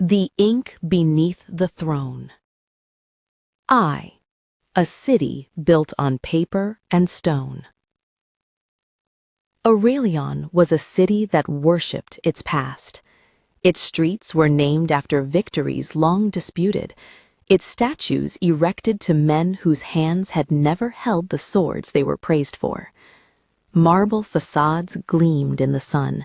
The ink beneath the throne. A city built on paper and stone. Aurelion was a city that worshipped its past. Its streets were named after victories long disputed, its statues erected to men whose hands had never held the swords they were praised for. Marble facades gleamed in the sun,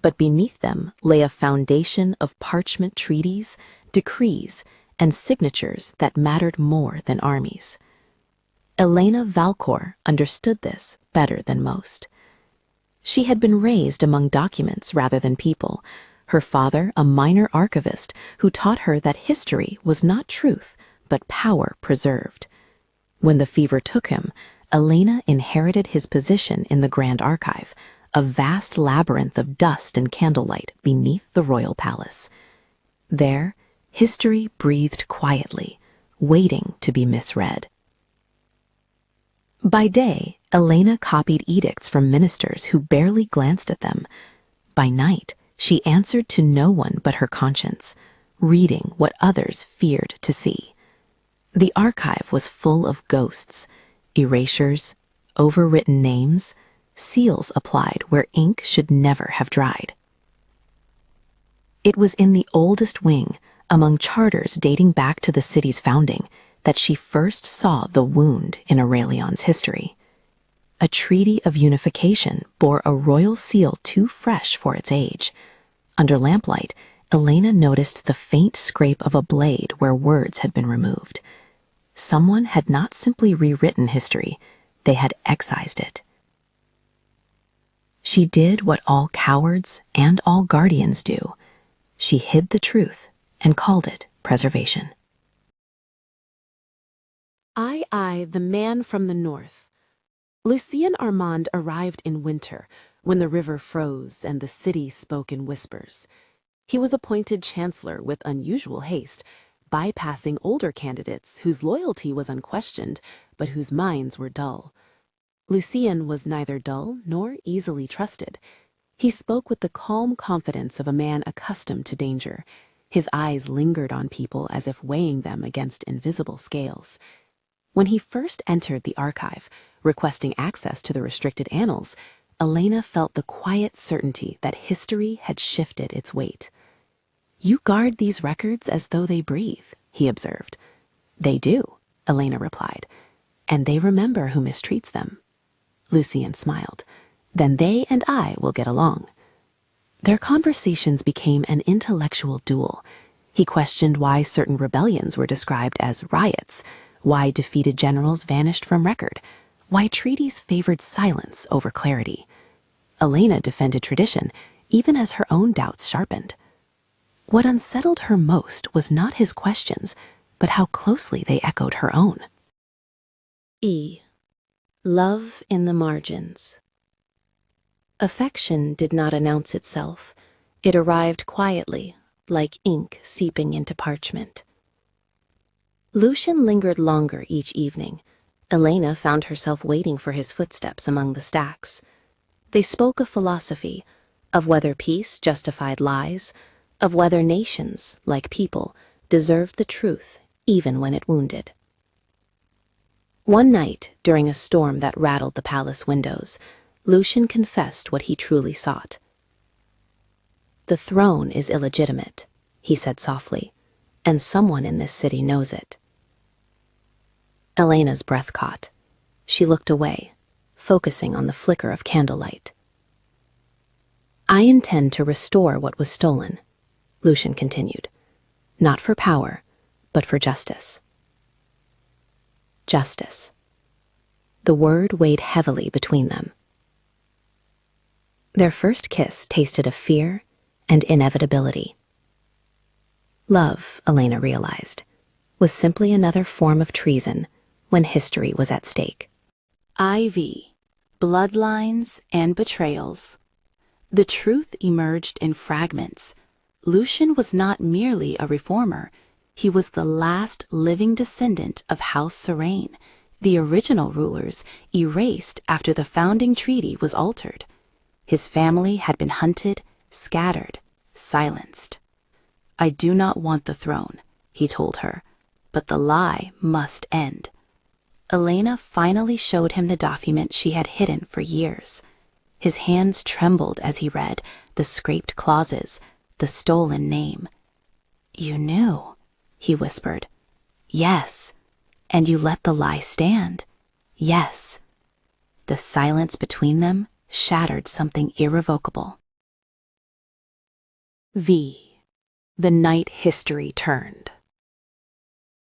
but beneath them lay a foundation of parchment treaties, decrees, and signatures that mattered more than armies. Elena Valcor understood this better than most. She had been raised among documents rather than people, her father a minor archivist who taught her that history was not truth, but power preserved. When the fever took him, Elena inherited his position in the Grand Archive, a vast labyrinth of dust and candlelight beneath the royal palace. There, history breathed quietly, waiting to be misread. By day, Elena copied edicts from ministers who barely glanced at them. By night, she answered to no one but her conscience, reading what others feared to see. The archive was full of ghosts, erasures, overwritten names, seals applied where ink should never have dried. It was in the oldest wing, among charters dating back to the city's founding, that she first saw the wound in Aurelion's history. A treaty of unification bore a royal seal too fresh for its age. Under lamplight, Elena noticed the faint scrape of a blade where words had been removed. Someone had not simply rewritten history, they had excised it. She did what all cowards and all guardians do. She hid the truth and called it preservation. The man from the north. Lucien Armand arrived in winter, when the river froze and the city spoke in whispers. He was appointed chancellor with unusual haste, bypassing older candidates whose loyalty was unquestioned, but whose minds were dull. Lucien was neither dull nor easily trusted. He spoke with the calm confidence of a man accustomed to danger. His eyes lingered on people as if weighing them against invisible scales. When he first entered the archive, requesting access to the restricted annals, Elena felt the quiet certainty that history had shifted its weight. "You guard these records as though they breathe," he observed. "They do," Elena replied, "and they remember who mistreats them." Lucien smiled. "Then they and I will get along." Their conversations became an intellectual duel. He questioned why certain rebellions were described as riots, why defeated generals vanished from record, why treaties favored silence over clarity. Elena defended tradition, even as her own doubts sharpened. What unsettled her most was not his questions, but how closely they echoed her own. Love in the margins. Affection did not announce itself. It arrived quietly, like ink seeping into parchment. Lucien lingered longer each evening. Elena found herself waiting for his footsteps among the stacks. They spoke of philosophy, of whether peace justified lies, of whether nations, like people, deserved the truth even when it wounded. One night, during a storm that rattled the palace windows, Lucien confessed what he truly sought. "The throne is illegitimate," he said softly, "and someone in this city knows it." Elena's breath caught. She looked away, focusing on the flicker of candlelight. "I intend to restore what was stolen," Lucien continued, "not for power, but for justice." Justice. The word weighed heavily between them. Their first kiss tasted of fear and inevitability. Love, Elena realized, was simply another form of treason when history was at stake. Bloodlines and betrayals. The truth emerged in fragments. Lucien was not merely a reformer. He was the last living descendant of House Serene, the original rulers erased after the founding treaty was altered. His family had been hunted, scattered, silenced. "I do not want the throne," he told her, "but the lie must end." Elena finally showed him the document she had hidden for years. His hands trembled as he read the scraped clauses, the stolen name. "You knew," he whispered. "Yes. And you let the lie stand." "Yes." The silence between them shattered something irrevocable. V. The night history turned.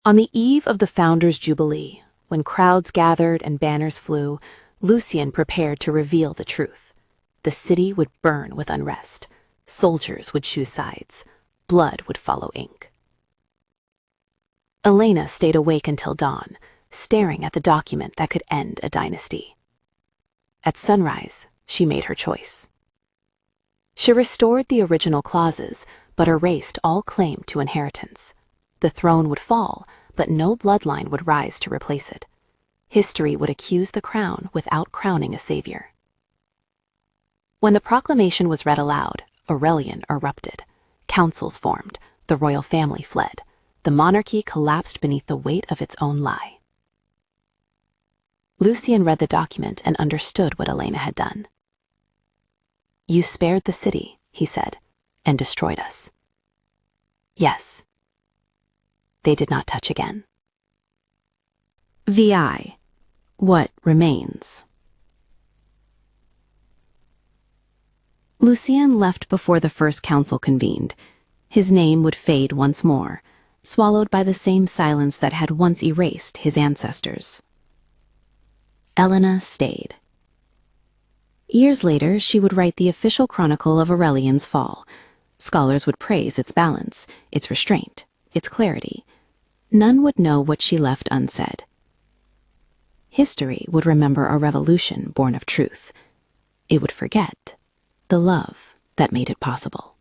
On the eve of the Founders' Jubilee, when crowds gathered and banners flew, Lucian prepared to reveal the truth. The city would burn with unrest. Soldiers would choose sides. Blood would follow ink. Elena stayed awake until dawn, staring at the document that could end a dynasty. At sunrise, she made her choice. She restored the original clauses, but erased all claim to inheritance. The throne would fall, but no bloodline would rise to replace it. History would accuse the crown without crowning a savior. When the proclamation was read aloud, Aurelian erupted. Councils formed. The royal family fled. The monarchy collapsed beneath the weight of its own lie. Lucian read the document and understood what Elena had done. "You spared the city," he said, "and destroyed us." Yes. They did not touch again. VI. What remains? Lucian left before the first council convened. His name would fade once more, swallowed by the same silence that had once erased his ancestors. Elena stayed. Years later, she would write the official chronicle of Aurelian's fall. Scholars would praise its balance, its restraint, its clarity. None would know what she left unsaid. History would remember a revolution born of truth. It would forget the love that made it possible.